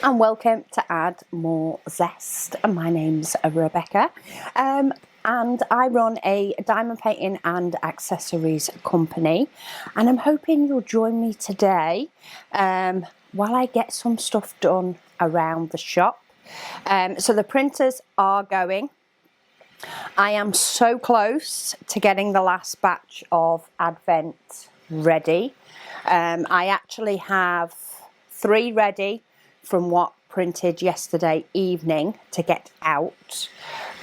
and welcome to Add More Zest. My name's Rebecca and I run a diamond painting and accessories company, and I'm hoping you'll join me today while I get some stuff done around the shop. So the printers are going. I am so close to getting the last batch of Advent ready. I actually have 3 ready from what printed yesterday evening to get out,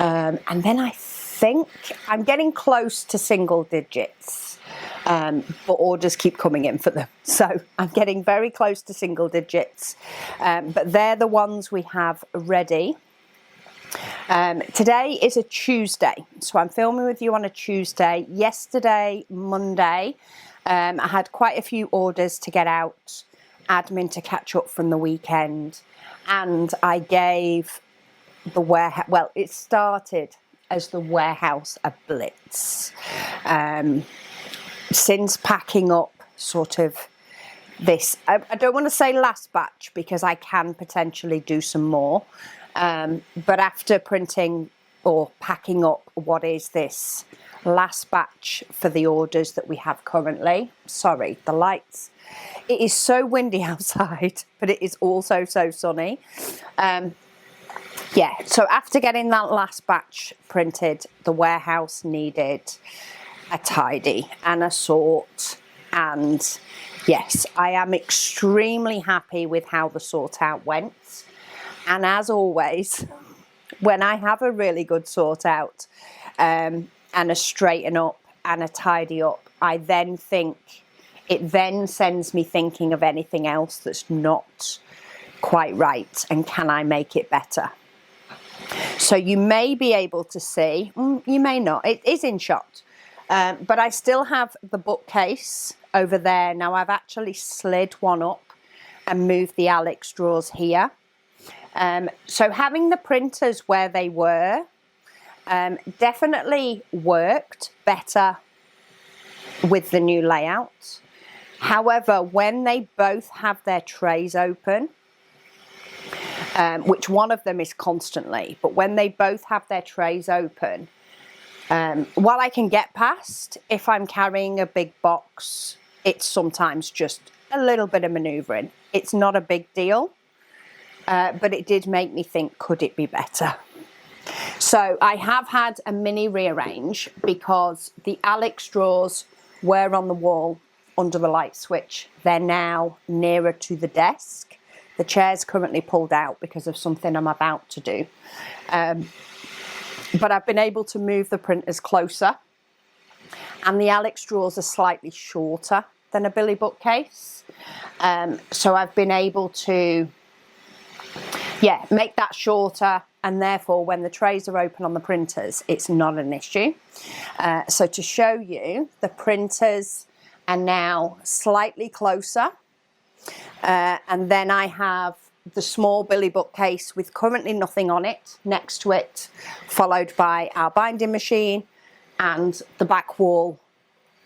and then I think I'm getting close to single digits, but orders keep coming in for them, so I'm getting very close to single digits, but they're the ones we have ready. Today is a Tuesday, so I'm filming with you on a Tuesday. Yesterday, Monday, I had quite a few orders to get out, admin to catch up from the weekend, and I gave the warehouse, well, it started as the warehouse a blitz. Since packing up sort of this, I don't want to say last batch because I can potentially do some more, but after printing or packing up what is this last batch for the orders that we have currently. Sorry, the lights. It is so windy outside, but it is also so sunny. Yeah, so after getting that last batch printed, the warehouse needed a tidy and a sort. And yes, I am extremely happy with how the sort out went. And as always, when I have a really good sort out, and a straighten up and a tidy up, I then think, it then sends me thinking of anything else that's not quite right and can I make it better. So you may be able to see, you may not, it is in shot, but I still have the bookcase over there. Now I've actually slid one up and moved the Alex drawers here. So having the printers where they were definitely worked better with the new layout. However, when they both have their trays open, which one of them is constantly, but when they both have their trays open, while I can get past, if I'm carrying a big box, it's sometimes just a little bit of manoeuvring. It's not a big deal, but it did make me think, could it be better? So I have had a mini rearrange because the Alex drawers were on the wall under the light switch. They're now nearer to the desk. The chair's currently pulled out because of something I'm about to do. But I've been able to move the printers closer, and the Alex drawers are slightly shorter than a Billy bookcase. So I've been able to, yeah, make that shorter, and therefore when the trays are open on the printers, it's not an issue. So to show you, the printers are now slightly closer, and then I have the small Billy bookcase with currently nothing on it next to it, followed by our binding machine, and the back wall,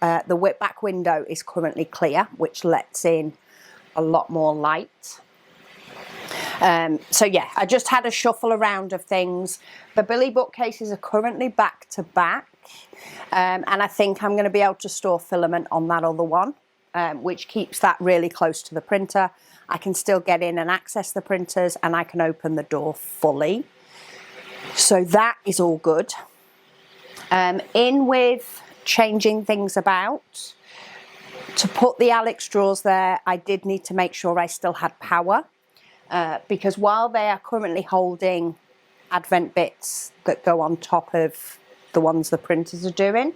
the back window is currently clear, which lets in a lot more light. So yeah, I just had a shuffle around of things. The Billy bookcases are currently back to back, and I think I'm going to be able to store filament on that other one, which keeps that really close to the printer. I can still get in and access the printers, and I can open the door fully. So that is all good. In with changing things about. To put the Alex drawers there, I did need to make sure I still had power. Because while they are currently holding Advent bits that go on top of the ones the printers are doing,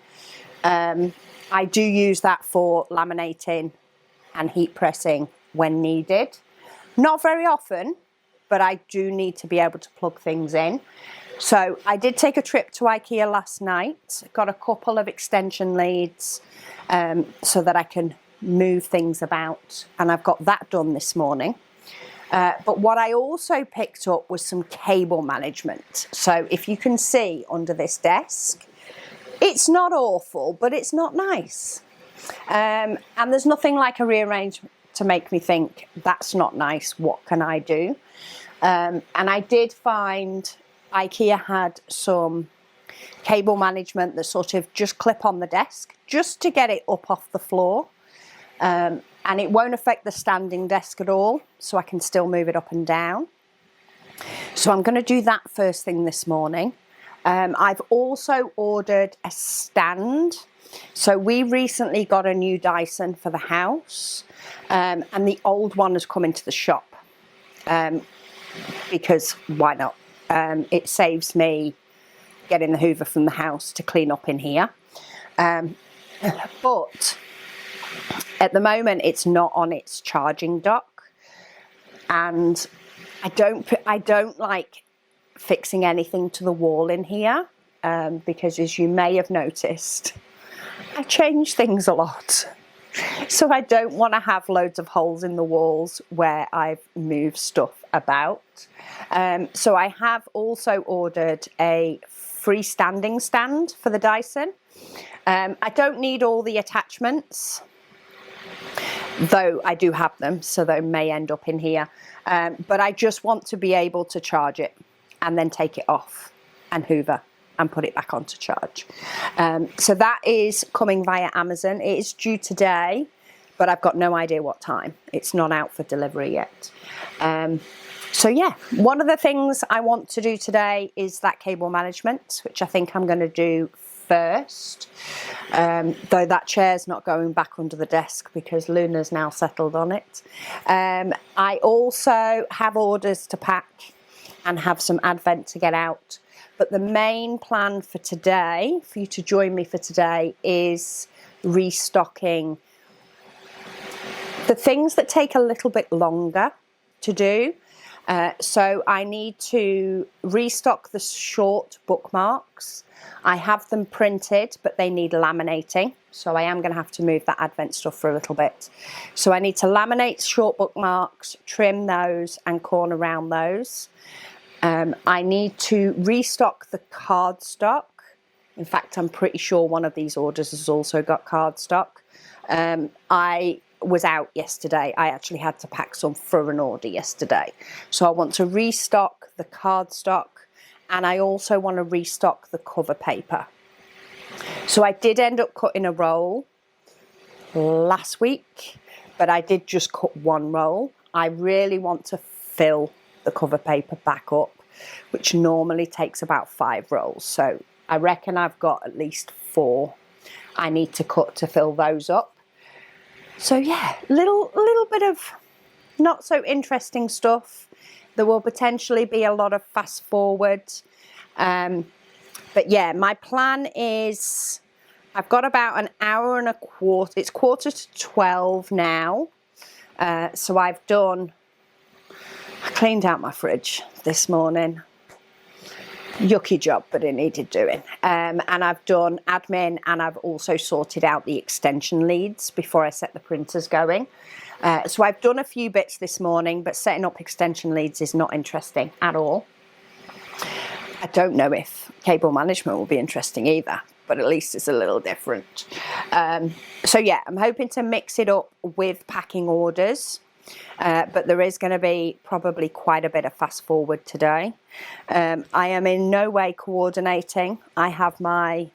I do use that for laminating and heat pressing when needed. Not very often, but I do need to be able to plug things in. So I did take a trip to IKEA last night, got a couple of extension leads so that I can move things about, and I've got that done this morning. But what I also picked up was some cable management. So if you can see under this desk, it's not awful, but it's not nice. And there's nothing like a rearrangement to make me think, that's not nice, what can I do? And I did find IKEA had some cable management that sort of just clip on the desk, just to get it up off the floor. And it won't affect the standing desk at all, so I can still move it up and down. So I'm going to do that first thing this morning. I've also ordered a stand. So we recently got a new Dyson for the house, and the old one has come into the shop, because why not? It saves me getting the Hoover from the house to clean up in here. But at the moment it's not on its charging dock, and I don't like fixing anything to the wall in here, because as you may have noticed, I change things a lot. So I don't want to have loads of holes in the walls where I've moved stuff about. So I have also ordered a freestanding stand for the Dyson. I don't need all the attachments, though I do have them, so they may end up in here. But I just want to be able to charge it and then take it off and Hoover and put it back on to charge. So that is coming via Amazon. It is due today, but I've got no idea what time. It's not out for delivery yet. So yeah, one of the things I want to do today is that cable management, which I think I'm going to do first, though that chair's not going back under the desk because Luna's now settled on it. I also have orders to pack and have some advent to get out, but the main plan for today, for you to join me for today, is restocking the things that take a little bit longer to do. So I need to restock the short bookmarks. I have them printed, but they need laminating. So I am going to have to move that advent stuff for a little bit. So I need to laminate short bookmarks, trim those and corner round those. I need to restock the cardstock. In fact, I'm pretty sure one of these orders has also got cardstock. I was out yesterday. I actually had to pack some for an order yesterday. So I want to restock the cardstock, and I also want to restock the cover paper. So I did end up cutting a roll last week, but I did just cut one roll. I really want to fill the cover paper back up, which normally takes about 5 rolls. So I reckon I've got at least 4 I need to cut to fill those up. So yeah, little bit of not so interesting stuff. There will potentially be a lot of fast forward. But yeah, my plan is I've got about an hour and a quarter. It's 11:45 now. So I cleaned out my fridge this morning. Yucky job, but it needed doing. And I've done admin, and I've also sorted out the extension leads before I set the printers going. So I've done a few bits this morning, but setting up extension leads is not interesting at all. I don't know if cable management will be interesting either, but at least it's a little different. So yeah, I'm hoping to mix it up with packing orders. But there is going to be probably quite a bit of fast forward today. I am in no way coordinating. I have my,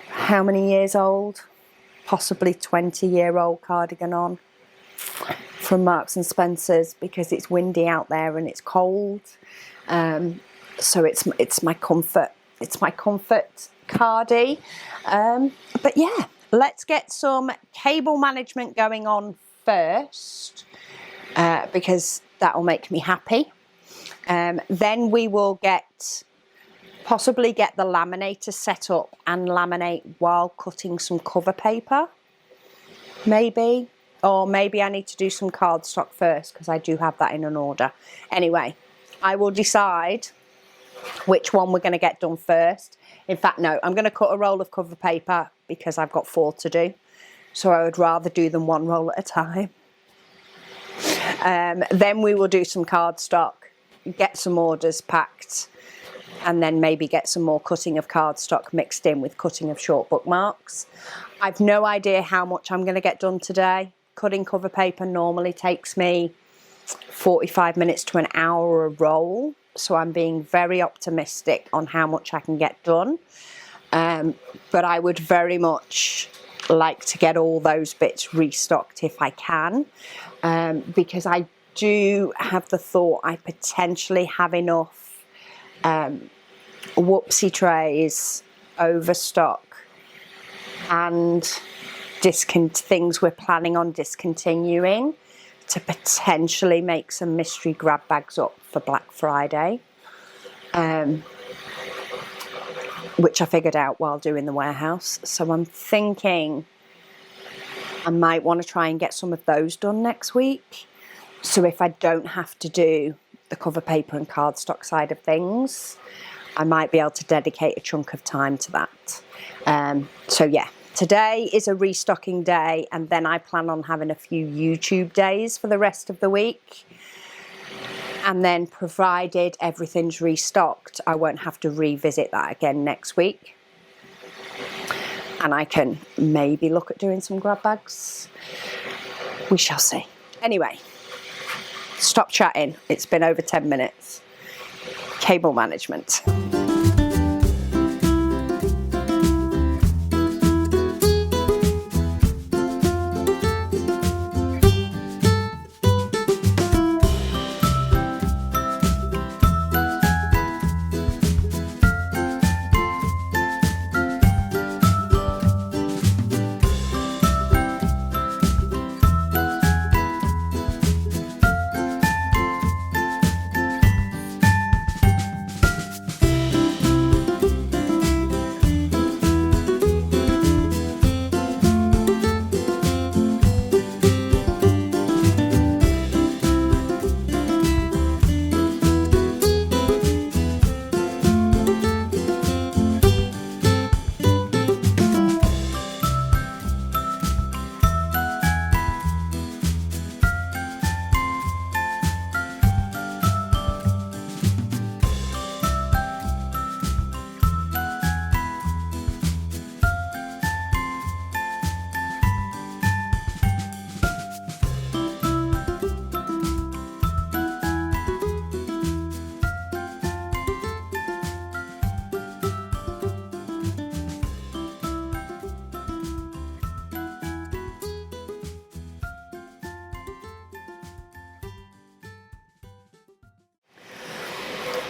how many years old? Possibly 20-year-old cardigan on from Marks and Spencer's, because it's windy out there and it's cold. So it's my comfort. It's my comfort cardie. But yeah, let's get some cable management going on first, because that will make me happy. Then we will possibly get the laminator set up and laminate while cutting some cover paper, maybe. Or maybe I need to do some cardstock first, because I do have that in an order. Anyway, I will decide which one we're going to get done first. In fact, no, I'm going to cut a roll of cover paper because I've got 4 to do. So I would rather do them 1 roll at a time. Then we will do some cardstock, get some orders packed, and then maybe get some more cutting of cardstock mixed in with cutting of short bookmarks. I've no idea how much I'm going to get done today. cutting cover paper normally takes me 45 minutes to an hour a roll, so I'm being very optimistic on how much I can get done. But I would very much like to get all those bits restocked if I can, because I do have the thought I potentially have enough whoopsie trays, overstock, and things we're planning on discontinuing to potentially make some mystery grab bags up for Black Friday, which I figured out while doing the warehouse. So I'm thinking I might want to try and get some of those done next week. So if I don't have to do the cover paper and cardstock side of things, I might be able to dedicate a chunk of time to that. So yeah, today is a restocking day, and then I plan on having a few YouTube days for the rest of the week. And then provided everything's restocked, I won't have to revisit that again next week. And I can maybe look at doing some grab bags. We shall see. Anyway, stop chatting. It's been over 10 minutes. Cable management.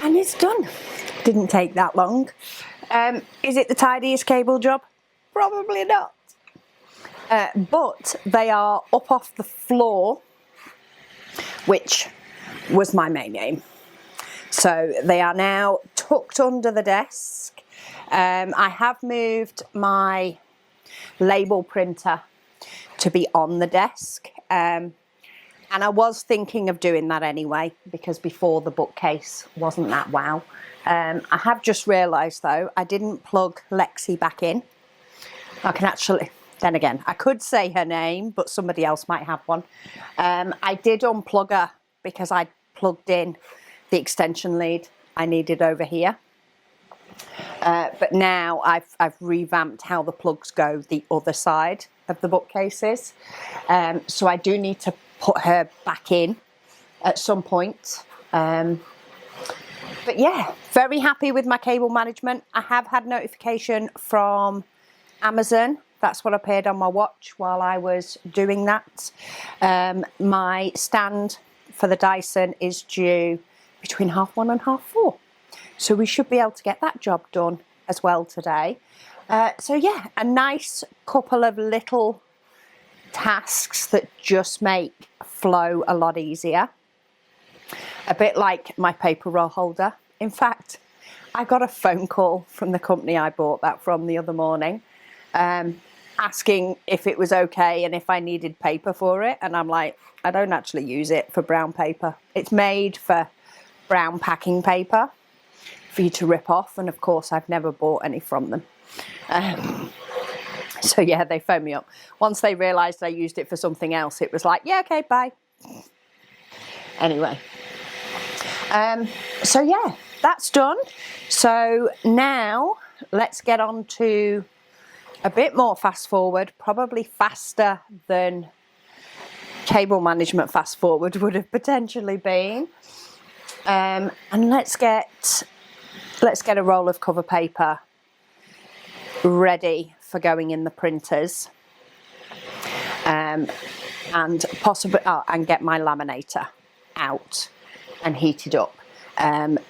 And it's done. Didn't take that long. Is it the tidiest cable job? Probably not. But they are up off the floor, which was my main aim. So they are now tucked under the desk. I have moved my label printer to be on the desk. And I was thinking of doing that anyway, because before the bookcase wasn't that wow. I have just realised though, I didn't plug Lexi back in. I can actually, then again, I could say her name, but somebody else might have one. I did unplug her because I plugged in the extension lead I needed over here. But now I've revamped how the plugs go the other side of the bookcases. So I do need to put her back in at some point. But yeah, very happy with my cable management. I have had notification from Amazon. That's what appeared on my watch while I was doing that. My stand for the Dyson is due between 1:30 and 4:30. So we should be able to get that job done as well today. So yeah, a nice couple of little tasks that just make flow a lot easier. A bit like my paper roll holder. In fact, I got a phone call from the company I bought that from the other morning, asking if it was okay and if I needed paper for it. And I'm like, I don't actually use it for brown paper. It's made for brown packing paper for you to rip off. And of course, I've never bought any from them. So yeah, they phoned me up. Once they realised I used it for something else, it was like, yeah, okay, bye. Anyway. So yeah, that's done. So now let's get on to a bit more fast forward, probably faster than cable management fast forward would have potentially been. And let's get a roll of cover paper ready for going in the printers, and possibly and get my laminator out and heated up,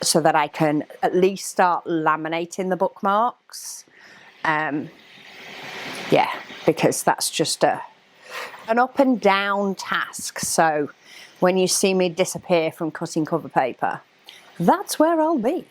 so that I can at least start laminating the bookmarks. Yeah, because that's just an up and down task. So when you see me disappear from cutting cover paper, that's where I'll be.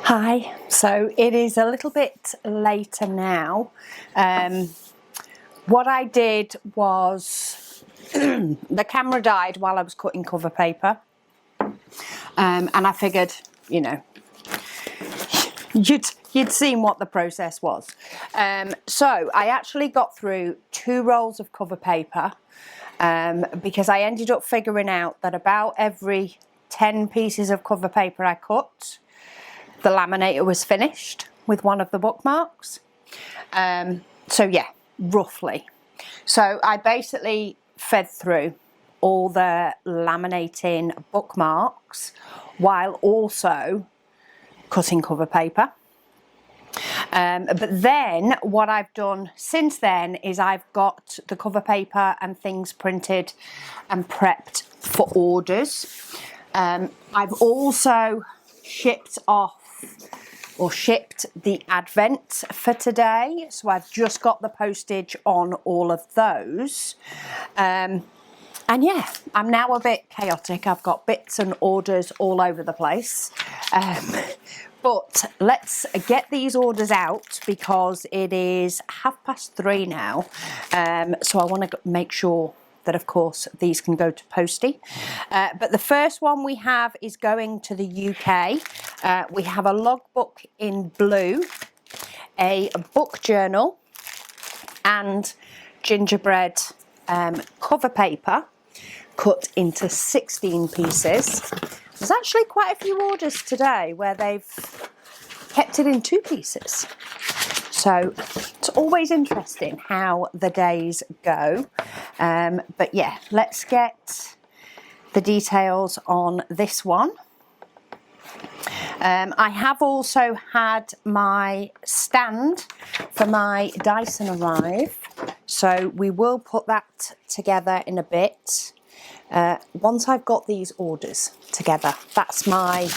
Hi, so it is a little bit later now. What I did was the camera died while I was cutting cover paper, and I figured, you know, you'd seen what the process was. So I actually got through 2 rolls of cover paper, because I ended up figuring out that about every 10 pieces of cover paper I cut, the laminator was finished with one of the bookmarks. So yeah, roughly. So I basically fed through all the laminating bookmarks while also cutting cover paper. But then what I've done since then is I've got the cover paper and things printed and prepped for orders. I've also shipped the Advent for today, so I've just got the postage on all of those. And yeah, I'm now a bit chaotic. I've got bits and orders all over the place. But let's get these orders out because it is 3:30 now. So I want to make sure that, of course, these can go to postie. But the first one we have is going to the UK. We have a logbook in blue, a book journal, and gingerbread cover paper cut into 16 pieces. There's actually quite a few orders today where they've kept it in 2 pieces. So it's always interesting how the days go. But yeah, let's get the details on this one. I have also had my stand for my Dyson arrive. So we will put that together in a bit. Once I've got these orders together, that's my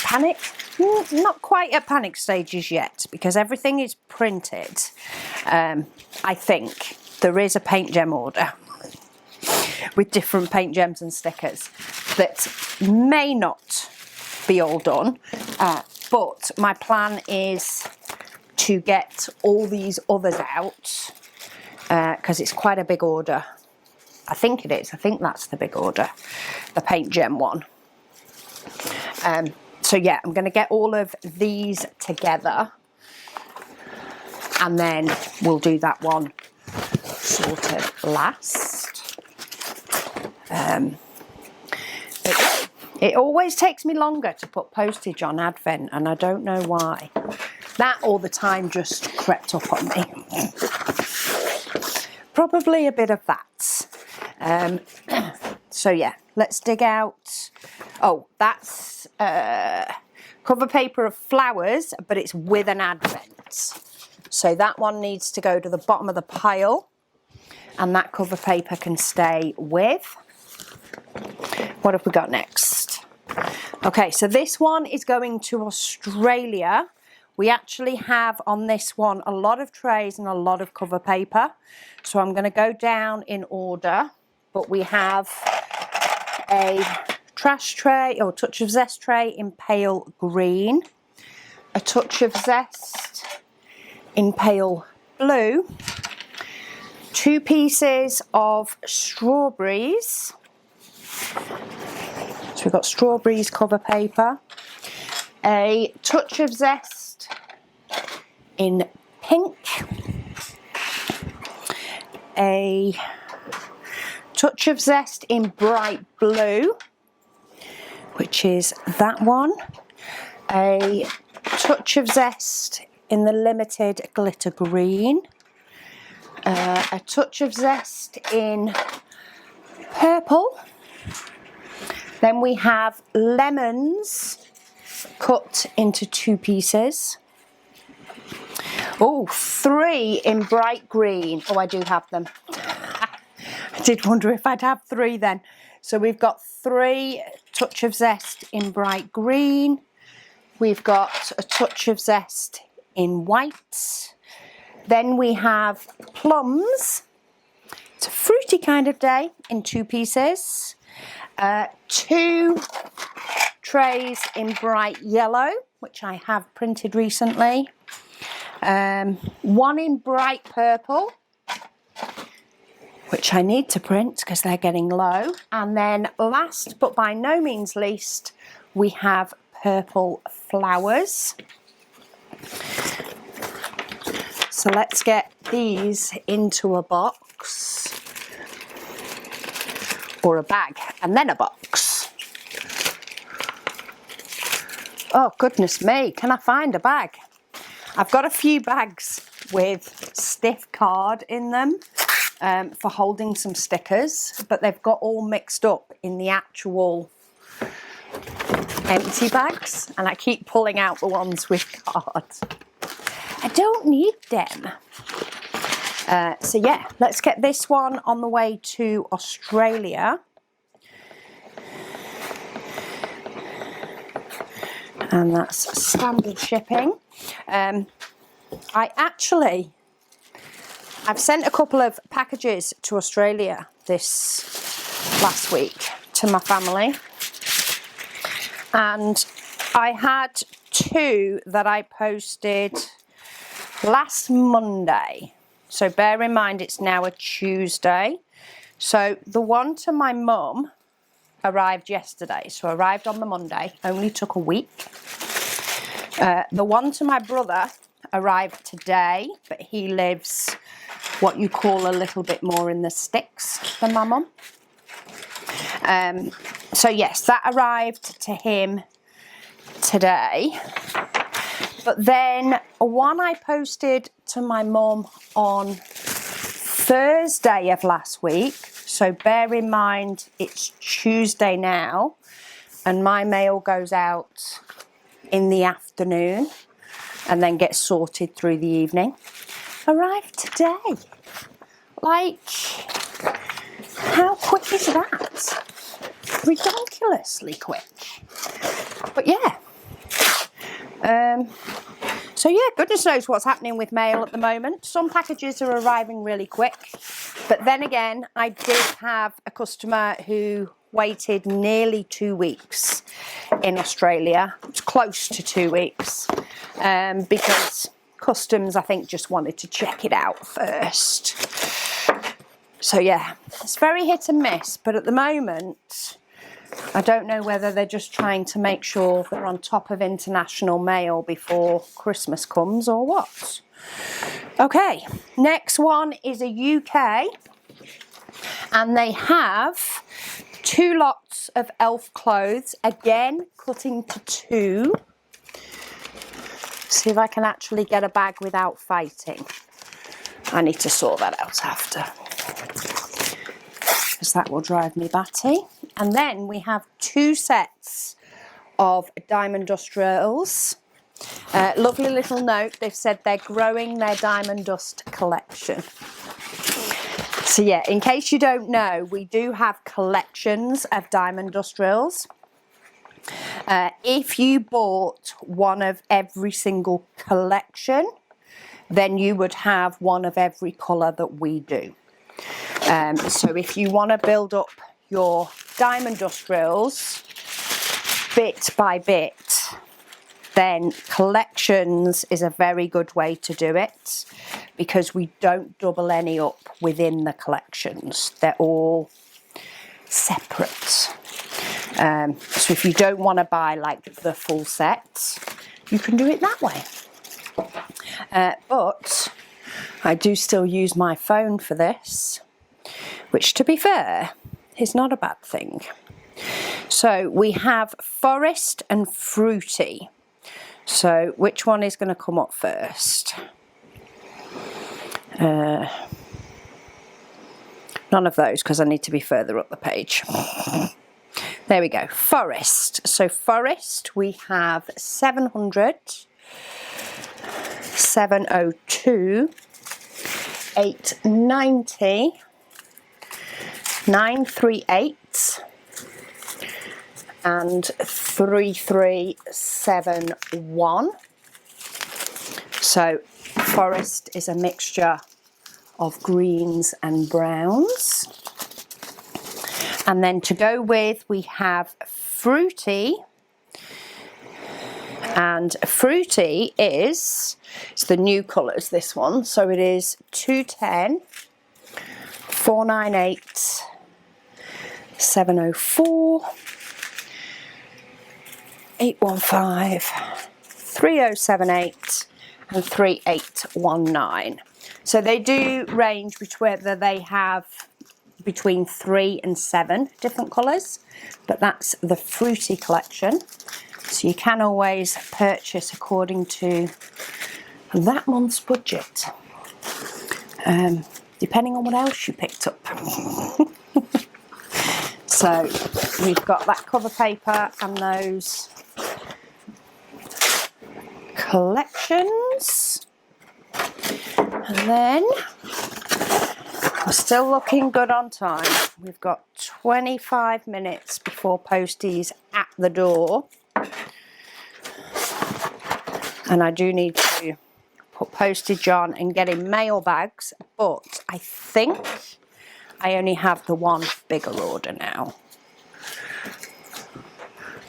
panic. Not quite at panic stages yet because everything is printed. I think there is a paint gem order with different paint gems and stickers that may not be all done, but my plan is to get all these others out because it's quite a big order. I think it is. I think that's the big order, the paint gem one. So yeah, I'm going to get all of these together and then we'll do that one sorted last. It always takes me longer to put postage on Advent and I don't know why. That all the time just crept up on me. Probably a bit of that. So yeah, let's dig out. Oh, that's cover paper of flowers, but it's with an Advent. So that one needs to go to the bottom of the pile, and that cover paper can stay with. What have we got next? Okay, so this one is going to Australia. We actually have on this one a lot of trays and a lot of cover paper. So I'm going to go down in order, but we have a trash tray or touch of Zest tray in pale green, a touch of Zest in pale blue, 2 pieces of strawberries. So we've got strawberries cover paper, a touch of Zest in pink, a touch of Zest in bright blue, which is that one, a touch of Zest in the limited glitter green, a touch of Zest in purple. Then we have lemons cut into 2 pieces. Oh, 3 in bright green. Oh, I do have them. I did wonder if I'd have 3 then. So we've got 3 touch of Zest in bright green. We've got a touch of Zest in white. Then we have plums. It's a fruity kind of day in 2 pieces. 2 trays in bright yellow, which I have printed recently. 1 in bright purple, which I need to print because they're getting low. And then last but by no means least, we have purple flowers. So let's get these into a box. Or a bag, and then a box. Oh, goodness me, can I find a bag? I've got a few bags with stiff card in them for holding some stickers, but they've got all mixed up in the actual empty bags, and I keep pulling out the ones with card. I don't need them. So yeah, let's get this one on the way to Australia. And that's standard shipping. I've sent a couple of packages to Australia this last week to my family. And I had 2 that I posted last Monday. So bear in mind it's now a Tuesday. So the one to my mum arrived yesterday. So arrived on the Monday, only took a week. The one to my brother arrived today, but he lives what you call a little bit more in the sticks than my mum. So yes, that arrived to him today. But then one I posted to my mum on Thursday of last week. So bear in mind it's Tuesday now, and my mail goes out in the afternoon and then gets sorted through the evening. Arrived today. Like, how quick is that? Ridiculously quick. But yeah. So yeah, goodness knows what's happening with mail at the moment. Some packages are arriving really quick. But then again, I did have a customer who waited nearly 2 weeks in Australia. It's close to 2 weeks. Because customs, I think, just wanted to check it out first. So yeah, it's very hit and miss. But at the moment, I don't know whether they're just trying to make sure they're on top of international mail before Christmas comes or what. Okay, next one is a UK, and they have 2 lots of elf clothes, again cutting to 2. See if I can actually get a bag without fighting. I need to sort that out after, because that will drive me batty. And then we have 2 sets of Diamond Dust Rails. Lovely little note. They've said they're growing their diamond dust collection. So yeah, in case you don't know, we do have collections of diamond dust drills. If you bought one of every single collection, then you would have one of every colour that we do. So if you want to build up your diamond dust drills bit by bit, then collections is a very good way to do it, because we don't double any up within the collections. They're all separate. So if you don't want to buy like the full set, you can do it that way. But I do still use my phone for this, which, to be fair, is not a bad thing. So we have forest and fruity. So which one is going to come up first? None of those, because I need to be further up the page. There we go. Forest. So forest, we have 700, 702, 890, 938 and 3371. So forest is a mixture of greens and browns. And then to go with, we have fruity. And fruity is, it's the new colours, this one. So it is 210, 498, 704, 815, 3078 and 3819. So they do range between whether they have between 3 and 7 different colours, but that's the fruity collection. So you can always purchase according to that month's budget, depending on what else you picked up. So we've got that cover paper and those collections. And then we're still looking good on time. We've got 25 minutes before Posty's at the door. And I do need to put postage on and get in mail bags, but I think I only have the one bigger order now.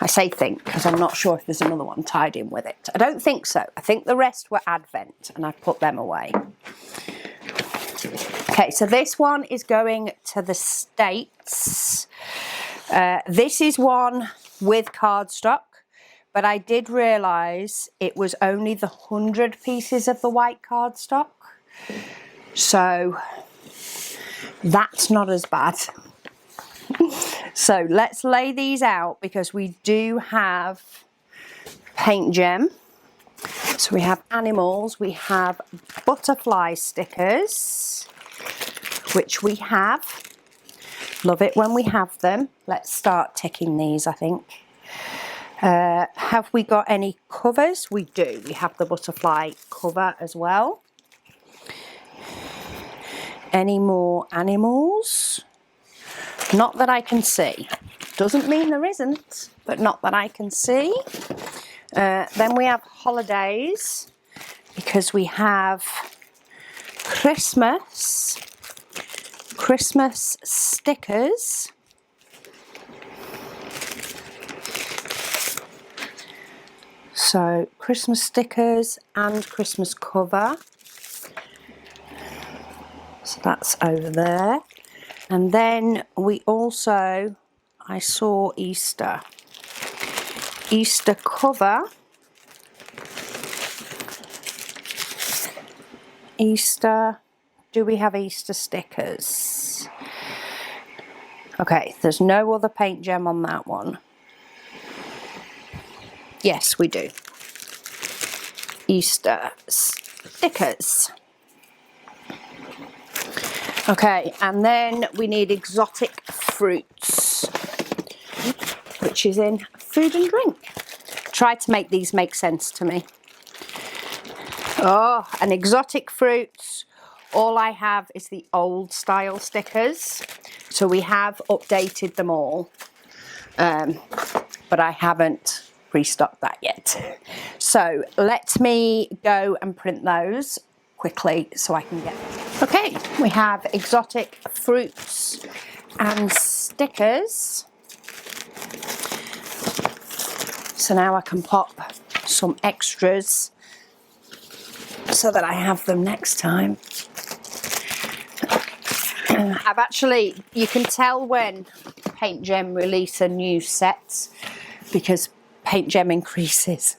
I say think because I'm not sure if there's another one tied in with it. I don't think so. I think the rest were Advent and I've put them away. Okay, so this one is going to the States. This is one with cardstock, but I did realise it was only the 100 pieces of the white cardstock. So that's not as bad. So let's lay these out because we do have paint gem. So we have animals, we have butterfly stickers, which we have. Love it when we have them. Let's start ticking these, I think. Have we got any covers? We do. We have the butterfly cover as well. Any more animals? Not that I can see. Doesn't mean there isn't, but not that I can see. Then we have holidays, because we have Christmas stickers. So Christmas stickers and Christmas cover. So that's over there. And then we also, I saw Easter cover. Easter, do we have Easter stickers? Okay, there's no other paint gem on that one. Yes, we do. Easter stickers. Okay, and then we need exotic fruits, which is in food and drink. Try to make these make sense to me. Oh, and exotic fruits. All I have is the old style stickers. So we have updated them all. But I haven't restocked that yet. So let me go and print those quickly so I can get them. Okay, we have exotic fruits and stickers. So now I can pop some extras so that I have them next time. I've actually, you can tell when Paint Gem release a new set because Paint Gem increases.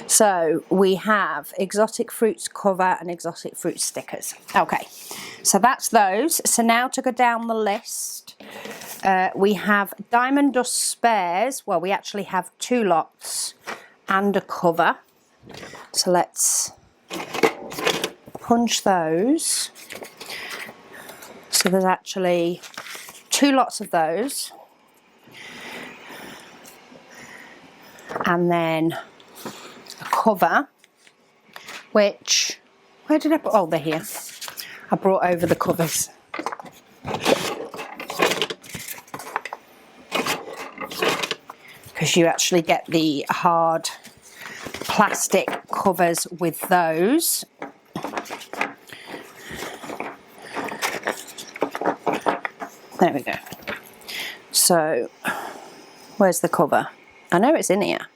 So we have exotic fruits cover and exotic fruit stickers. Okay, so that's those. So now to go down the list, we have diamond dust spares. Well, we actually have 2 lots and a cover. So let's punch those. So there's actually 2 lots of those. And then a cover, which, where did I put? Oh, they're here. I brought over the covers. Because you actually get the hard plastic covers with those. There we go. So, where's the cover? I know it's in here.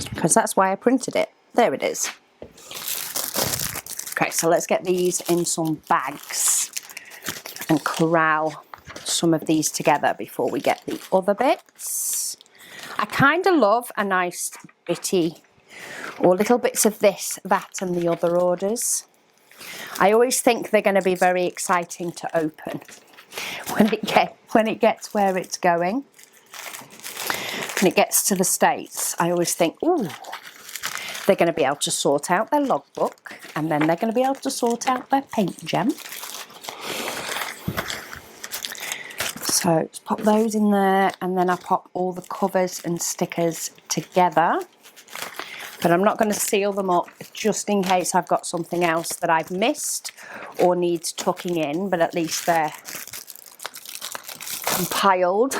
Because that's why I printed it. There it is. Okay, so let's get these in some bags and corral some of these together before we get the other bits. I kind of love a nice bitty or little bits of this, that and the other orders. I always think they're going to be very exciting to open when it gets where it's going. When it gets to the States, I always think, ooh, they're going to be able to sort out their logbook and then they're going to be able to sort out their Paint Gem. So let's pop those in there and then I pop all the covers and stickers together. But I'm not going to seal them up just in case I've got something else that I've missed or needs tucking in, but at least they're compiled.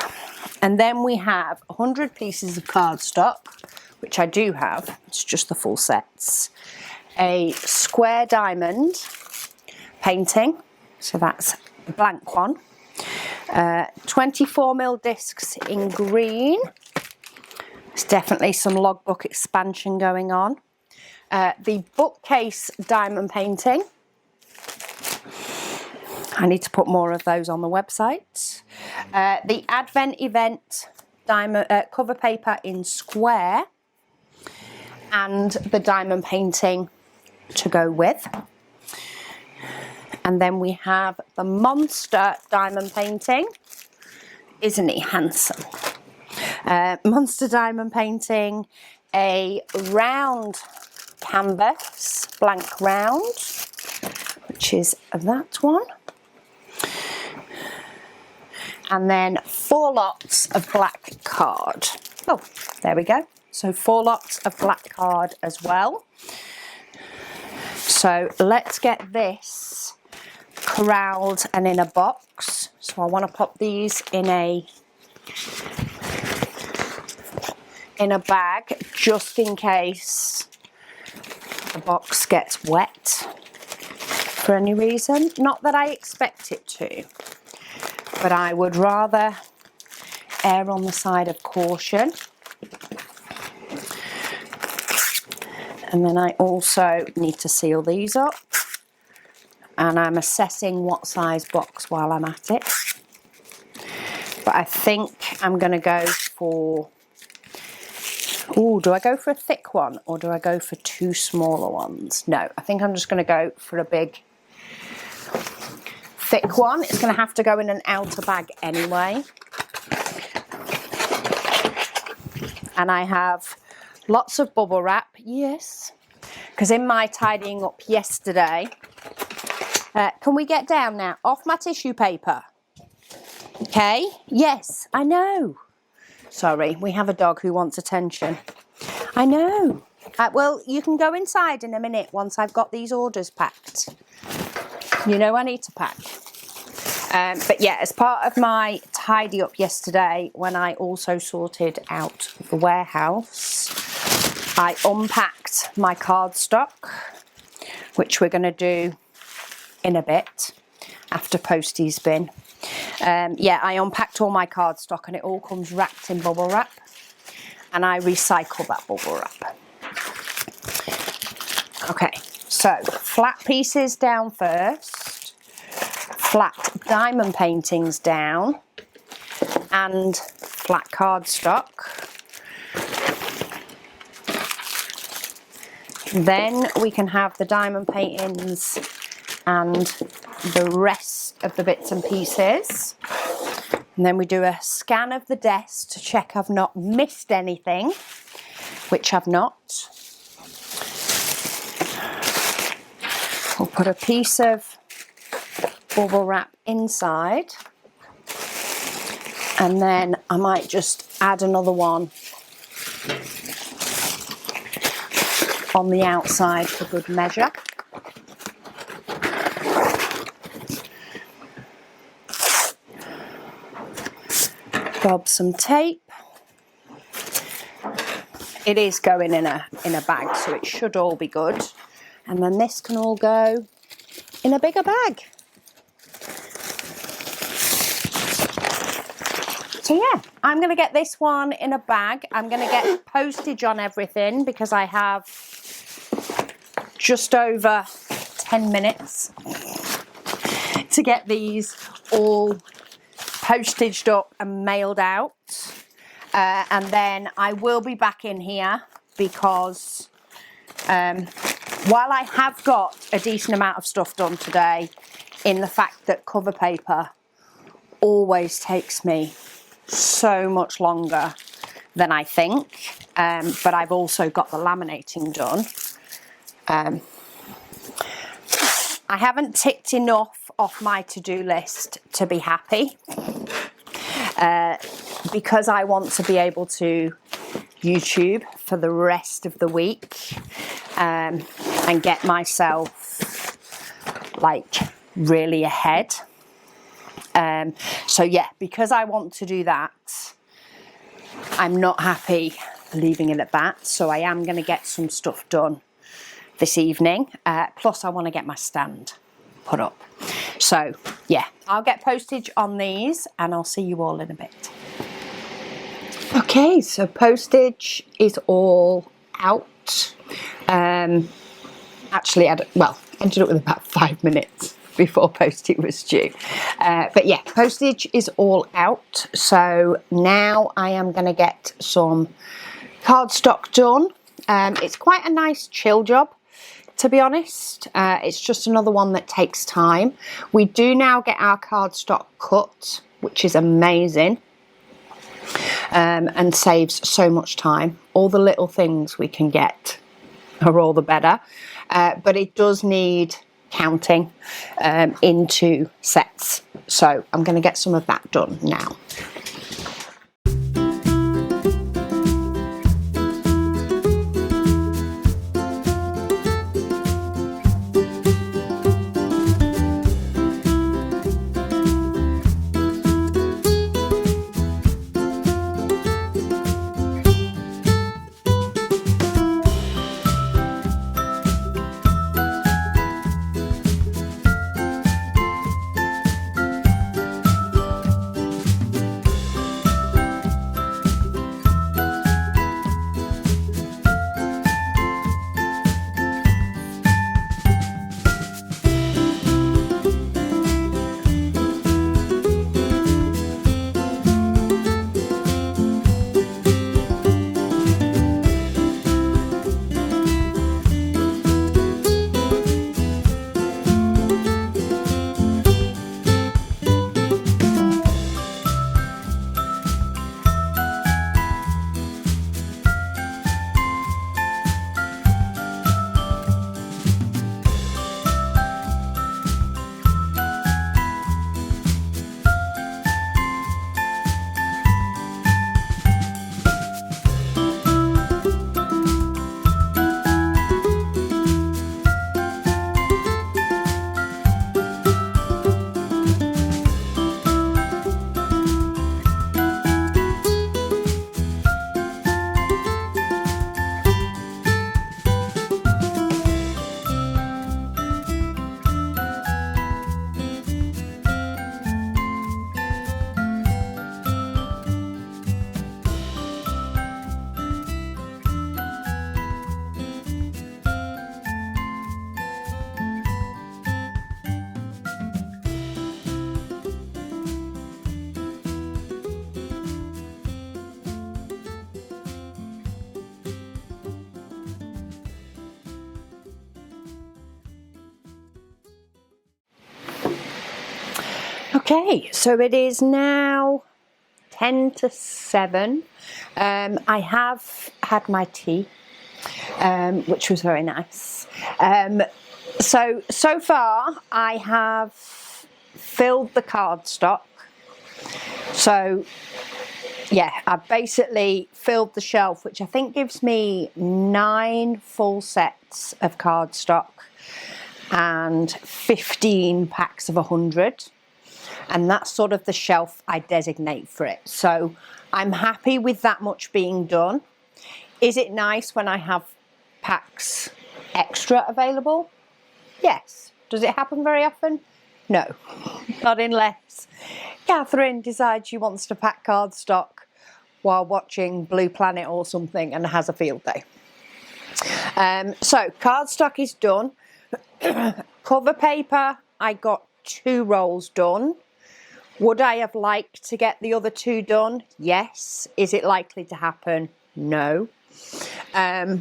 And then we have 100 pieces of cardstock, which I do have. It's just the full sets. A square diamond painting, so that's the blank one. 24mm discs in green. There's definitely some logbook expansion going on. The bookcase diamond painting. I need to put more of those on the website. The Advent Event diamond cover paper in square. And the diamond painting to go with. And then we have the Monster diamond painting. Isn't he handsome? Monster diamond painting, a round canvas, blank round, which is that one. And then 4 lots of black card. Oh, there we go. So 4 lots of black card as well. So let's get this corralled and in a box. So I want to pop these in a bag just in case the box gets wet for any reason. Not that I expect it to, but I would rather err on the side of caution. And then I also need to seal these up. And I'm assessing what size box while I'm at it. But I think I'm going to go for... Ooh, do I go for a thick one or do I go for 2 smaller ones? No, I think I'm just going to go for a big, thick one. It's going to have to go in an outer bag anyway. And I have lots of bubble wrap, yes, because in my tidying up yesterday, can we get down now? Off my tissue paper. Okay, yes, I know. Sorry, we have a dog who wants attention. I know. Well, you can go inside in a minute once I've got these orders packed. You know I need to pack. But yeah, as part of my tidy up yesterday, when I also sorted out the warehouse, I unpacked my cardstock, which we're going to do in a bit after Posty's been. Yeah, I unpacked all my cardstock and it all comes wrapped in bubble wrap, and I recycle that bubble wrap. Okay, so flat pieces down first, flat diamond paintings down, and flat cardstock. Then we can have the diamond paintings and the rest of the bits and pieces. And then we do a scan of the desk to check I've not missed anything, which I've not. We'll put a piece of bubble wrap inside, and then I might just add another one on the outside for good measure. Grab some tape. It is going in a bag, so it should all be good. And then this can all go in a bigger bag. So yeah, I'm going to get this one in a bag. I'm going to get postage on everything because I have just over 10 minutes to get these all postaged up and mailed out. And then I will be back in here because while I have got a decent amount of stuff done today, in the fact that cover paper always takes me so much longer than I think, but I've also got the laminating done. I haven't ticked enough off my to-do list to be happy, because I want to be able to YouTube for the rest of the week, and get myself like really ahead. So yeah, because I want to do that, I'm not happy leaving it at that. So I am going to get some stuff done this evening. Plus I want to get my stand put up. So yeah, I'll get postage on these and I'll see you all in a bit. Okay, so postage is all out. Actually, ended up with about 5 minutes before postage was due. But yeah, postage is all out. So now I am going to get some cardstock done. It's quite a nice chill job, to be honest. It's just another one that takes time. We do now get our cardstock cut, which is amazing, and saves so much time. All the little things we can get are all the better. But it does need counting into sets. So I'm going to get some of that done now. Okay, so it is now 10 to 7. I have had my tea, which was very nice. So far I have filled the cardstock. So yeah, I've basically filled the shelf, which I think gives me 9 full sets of cardstock and 15 packs of 100. And that's sort of the shelf I designate for it. So I'm happy with that much being done. Is it nice when I have packs extra available? Yes. Does it happen very often? No, not unless Catherine decides she wants to pack cardstock while watching Blue Planet or something and has a field day. So cardstock is done. Cover paper, I got 2 rolls done. Would I have liked to get the other 2 done? Yes. Is it likely to happen? No. I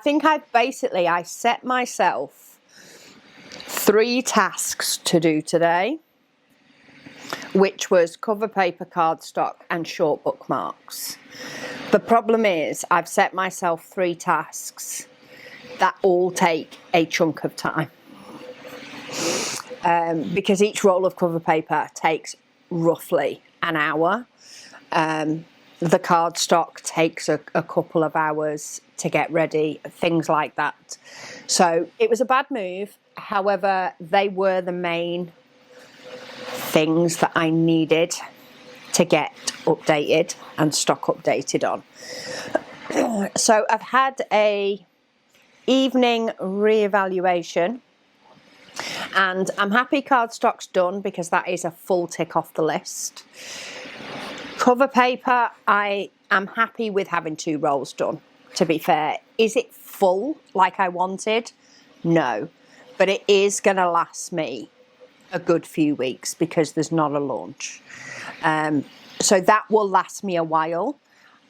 think I set myself 3 tasks to do today, which was cover paper, cardstock and short bookmarks. The problem is I've set myself 3 tasks that all take a chunk of time, because each roll of cover paper takes roughly an hour. The cardstock takes a couple of hours to get ready, things like that. So it was a bad move. However, they were the main things that I needed to get updated and stock updated on. So I've had a evening reevaluation and I'm happy cardstock's done because that is a full tick off the list. Cover paper, I am happy with having 2 rolls done, to be fair. Is it full like I wanted? No, but it is going to last me a good few weeks because there's not a launch. So that will last me a while.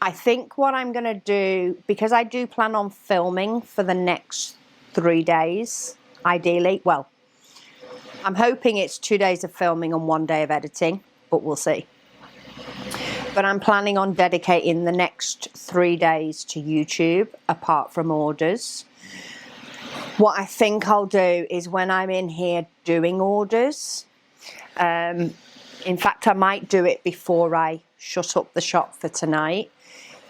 I think what I'm going to do, because I do plan on filming for the next 3 days, ideally. Well, I'm hoping it's 2 days of filming and 1 day of editing, but we'll see. But I'm planning on dedicating the next 3 days to YouTube, apart from orders. What I think I'll do is when I'm in here doing orders, in fact, I might do it before I shut up the shop for tonight,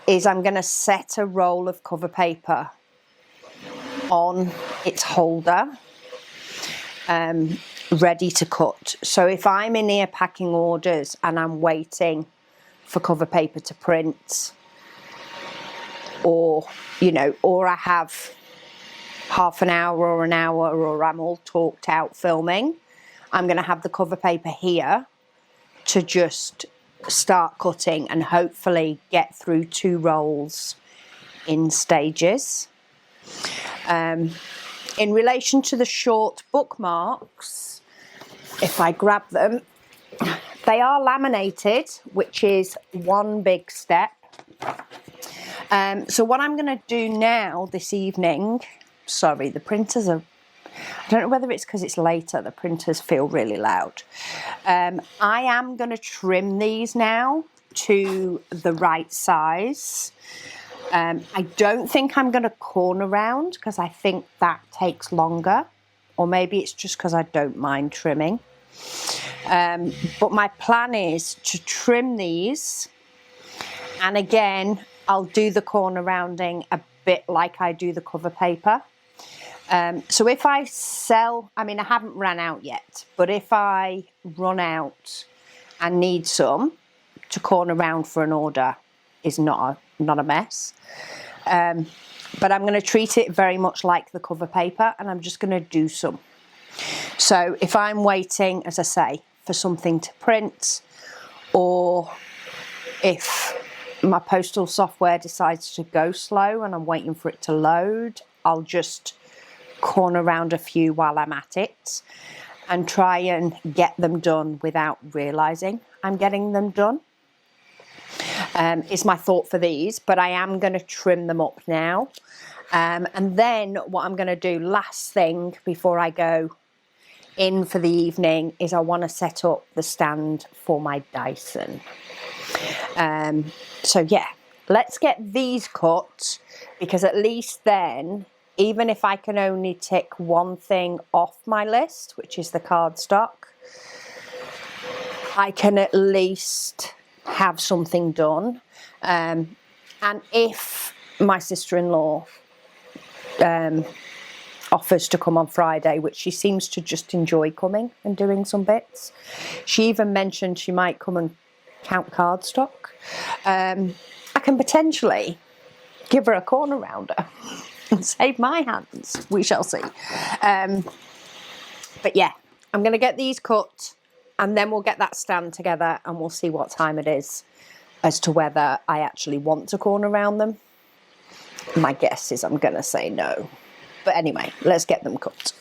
is I'm going to set a roll of cover paper on its holder, ready to cut. So if I'm in here packing orders and I'm waiting for cover paper to print, or, you know, or I have half an hour or an hour, or I'm all talked out filming, I'm going to have the cover paper here to just start cutting and hopefully get through 2 rolls in stages. In relation to the short bookmarks, if I grab them, they are laminated, which is one big step. So what I'm going to do now this evening, sorry, the printers are, I don't know whether it's because it's later, the printers feel really loud. I am going to trim these now to the right size. I don't think I'm going to corner round because I think that takes longer, or maybe it's just because I don't mind trimming. But my plan is to trim these, and again I'll do the corner rounding a bit like I do the cover paper. So if I sell, I mean I haven't ran out yet, but if I run out and need some, to corner round for an order is not a mess. But I'm going to treat it very much like the cover paper, and I'm just going to do some. So if I'm waiting, as I say, for something to print, or if my postal software decides to go slow and I'm waiting for it to load, I'll just corner round a few while I'm at it and try and get them done without realising I'm getting them done. Is my thought for these, but I am going to trim them up now. And then what I'm going to do last thing before I go in for the evening is I want to set up the stand for my Dyson. So yeah, let's get these cut, because at least then, even if I can only tick one thing off my list, which is the cardstock, I can at least have something done. And if my sister-in-law offers to come on Friday, which she seems to just enjoy coming and doing some bits, she even mentioned she might come and count cardstock. I can potentially give her a corner rounder and save my hands. We shall see. But yeah, I'm going to get these cut, and then we'll get that stand together, and we'll see what time it is as to whether I actually want to corner round them. My guess is I'm going to say no. But anyway, let's get them cut.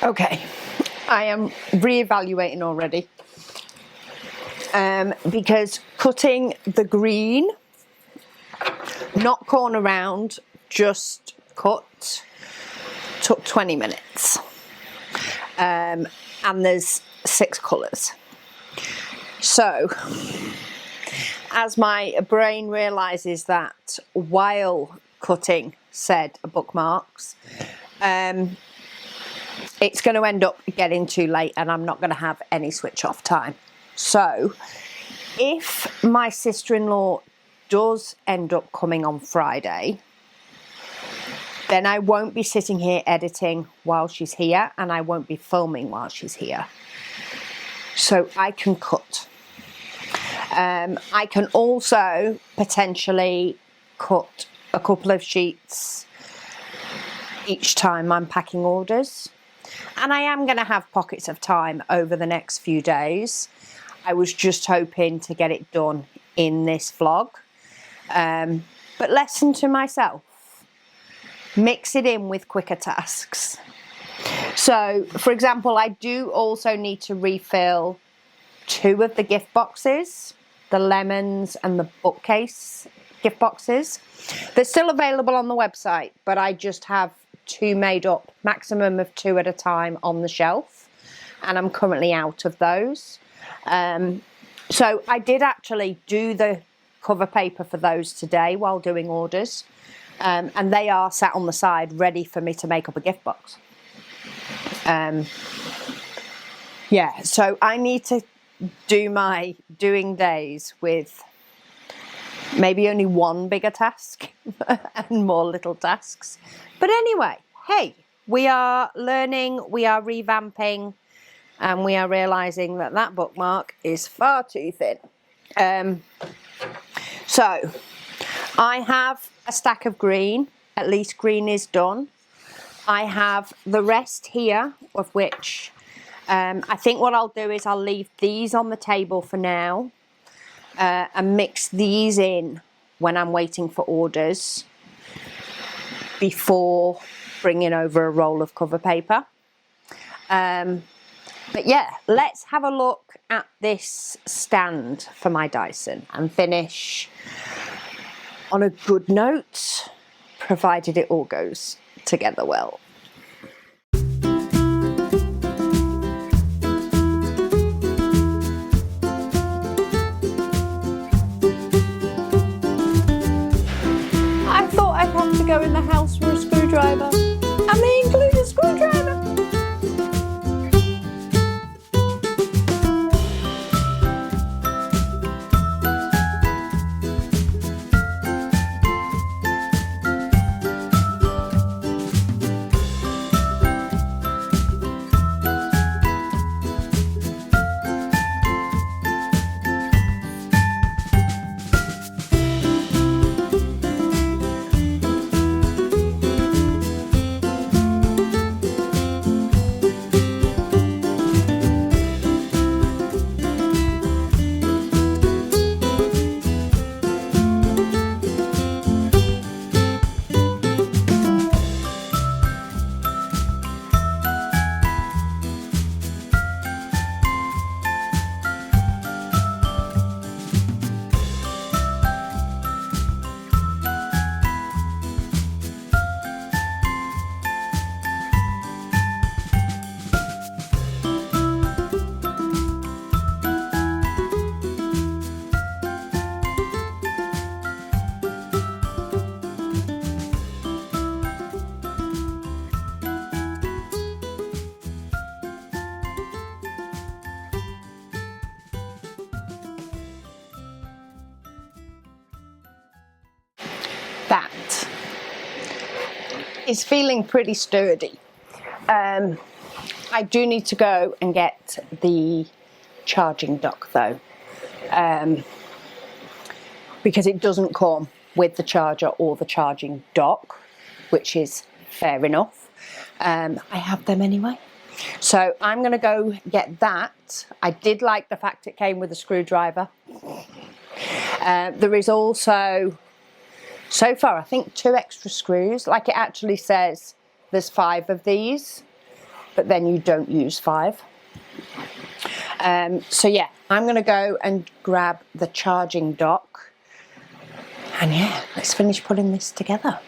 Okay, I am re-evaluating already, because cutting the green, not corner round, just cut, took 20 minutes. And there's 6 colours. So, as my brain realises that while cutting said bookmarks, it's going to end up getting too late, and I'm not going to have any switch off time. So if my sister-in-law does end up coming on Friday, then I won't be sitting here editing while she's here, and I won't be filming while she's here. So I can cut. I can also potentially cut a couple of sheets each time I'm packing orders. And I am going to have pockets of time over the next few days. I was just hoping to get it done in this vlog. But lesson to myself, mix it in with quicker tasks. So, for example, I do also need to refill 2 of the gift boxes, the lemons and the bookcase gift boxes. They're still available on the website, but I just have 2 made up, maximum of 2 at a time on the shelf, and I'm currently out of those. So I did actually do the cover paper for those today while doing orders, and they are sat on the side ready for me to make up a gift box. Yeah, so I need to do my doing days with maybe only 1 bigger task and more little tasks. But anyway, hey, we are learning, we are revamping, and we are realising that that bookmark is far too thin. So, I have a stack of green, at least green is done. I have the rest here, of which I think what I'll do is I'll leave these on the table for now, and mix these in when I'm waiting for orders before bringing over a roll of cover paper. But yeah, let's have a look at this stand for my Dyson and finish on a good note, provided it all goes together well. I thought I'd have to go in the house for a screwdriver. And they include a screwdriver. That is feeling pretty sturdy. I do need to go and get the charging dock though, because it doesn't come with the charger or the charging dock, which is fair enough. I have them anyway. So I'm going to go get that. I did like the fact it came with a screwdriver. There is also, so far, I think 2 extra screws. Like it actually says there's 5 of these, but then you don't use 5. So yeah, I'm going to go and grab the charging dock. And yeah, let's finish putting this together.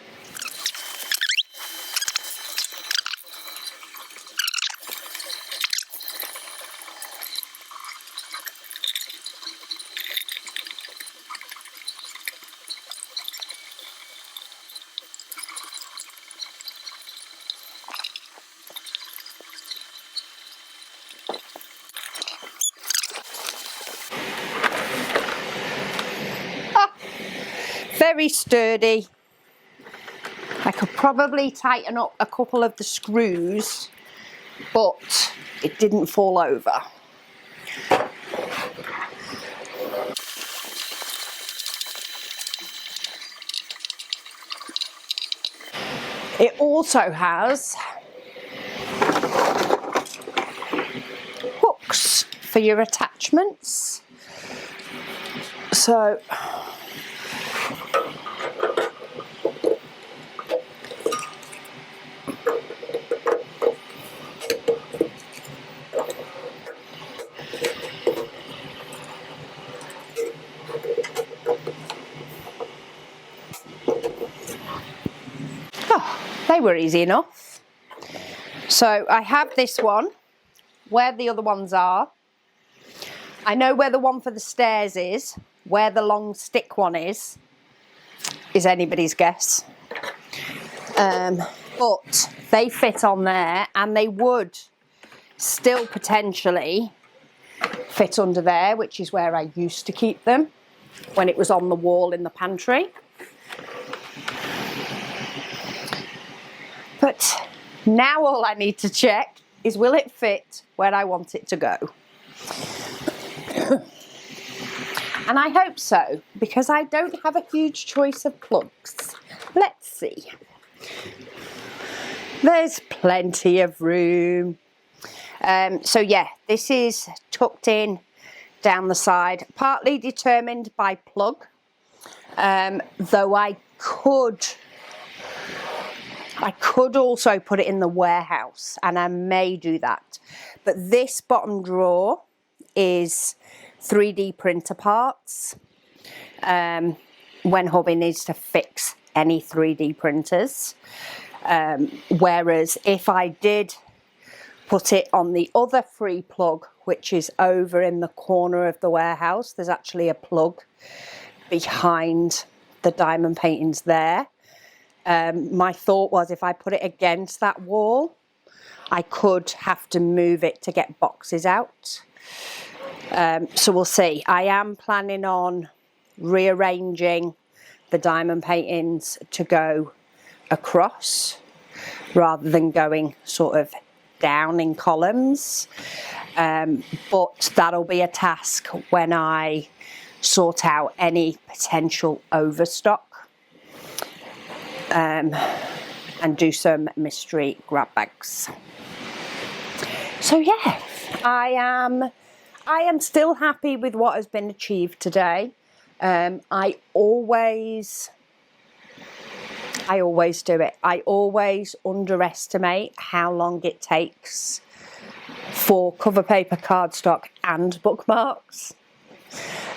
Very sturdy. I could probably tighten up a couple of the screws, but it didn't fall over. It also has hooks for your attachments. So they were easy enough. So I have this one, where the other ones are. I know where the one for the stairs is. Where the long stick one is anybody's guess. But they fit on there, and they would still potentially fit under there, which is where I used to keep them when it was on the wall in the pantry. But now all I need to check is, will it fit where I want it to go? And I hope so, because I don't have a huge choice of plugs. Let's see. There's plenty of room. So yeah, this is tucked in down the side, partly determined by plug, though I could also put it in the warehouse, and I may do that. But this bottom drawer is 3D printer parts, when hubby needs to fix any 3D printers. Whereas if I did put it on the other free plug, which is over in the corner of the warehouse, there's actually a plug behind the diamond paintings there. My thought was if I put it against that wall, I could have to move it to get boxes out. So we'll see. I am planning on rearranging the diamond paintings to go across rather than going sort of down in columns. But that'll be a task when I sort out any potential overstock and do some mystery grab bags. So yeah, I am still happy with what has been achieved today. I always do it. I always underestimate how long it takes for cover paper, cardstock and bookmarks.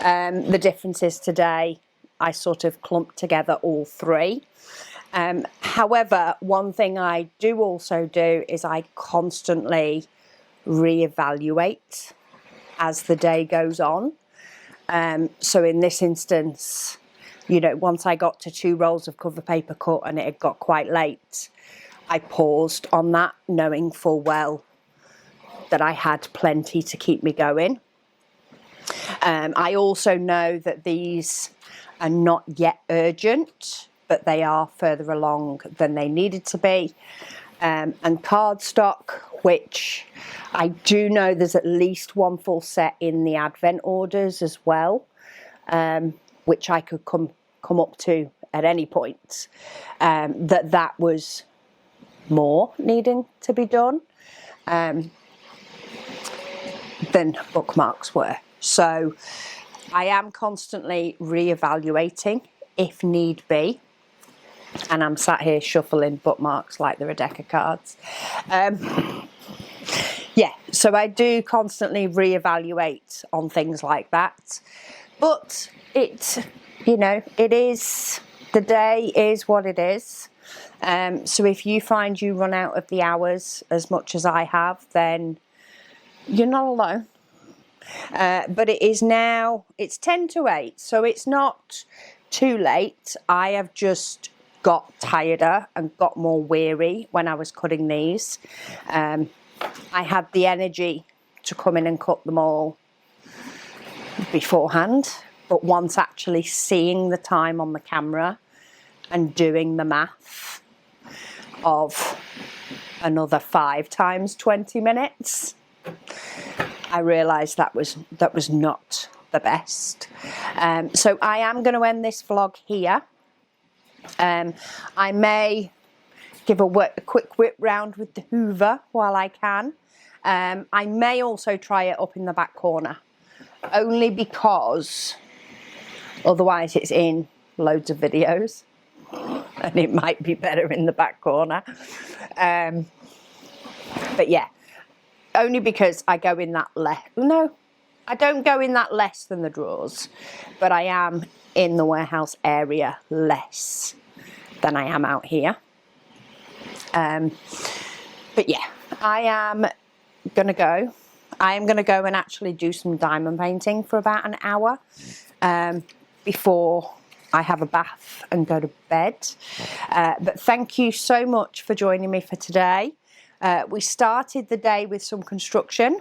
The difference is today I sort of clumped together all three. However, one thing I do also do is I constantly reevaluate as the day goes on. So in this instance, you know, once I got to 2 rolls of cover paper cut and it had got quite late, I paused on that, knowing full well that I had plenty to keep me going. I also know that these are not yet urgent, but they are further along than they needed to be. And cardstock, which I do know there's at least 1 full set in the advent orders as well, which I could come up to at any point, that was more needing to be done than bookmarks were. So I am constantly reevaluating if need be. And I'm sat here shuffling bookmarks like they're a deck of cards. Yeah, so I do constantly reevaluate on things like that. But you know, it is, the day is what it is. So if you find you run out of the hours as much as I have, then you're not alone. But it is now, it's 10 to 8, so it's not too late. I have just got tireder and got more weary when I was cutting these. I had the energy to come in and cut them all beforehand, but once actually seeing the time on the camera and doing the math of another 5 times 20 minutes, I realised that was not the best. So I am going to end this vlog here. I may give a quick whip round with the hoover while I can. I may also try it up in the back corner, only because otherwise it's in loads of videos and it might be better in the back corner. But yeah, only because I go in that I don't go in that less than the drawers, but I am in the warehouse area less than I am out here. But yeah, I am going to go and actually do some diamond painting for about an hour before I have a bath and go to bed. But thank you so much for joining me for today. We started the day with some construction,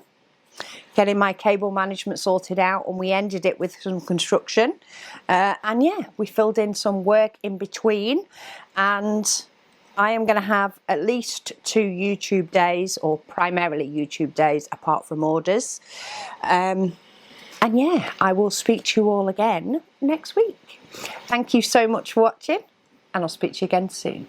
getting my cable management sorted out, and we ended it with some construction. And yeah, we filled in some work in between, and I am going to have at least 2 YouTube days, or primarily YouTube days, apart from orders. And yeah, I will speak to you all again next week. Thank you so much for watching, and I'll speak to you again soon.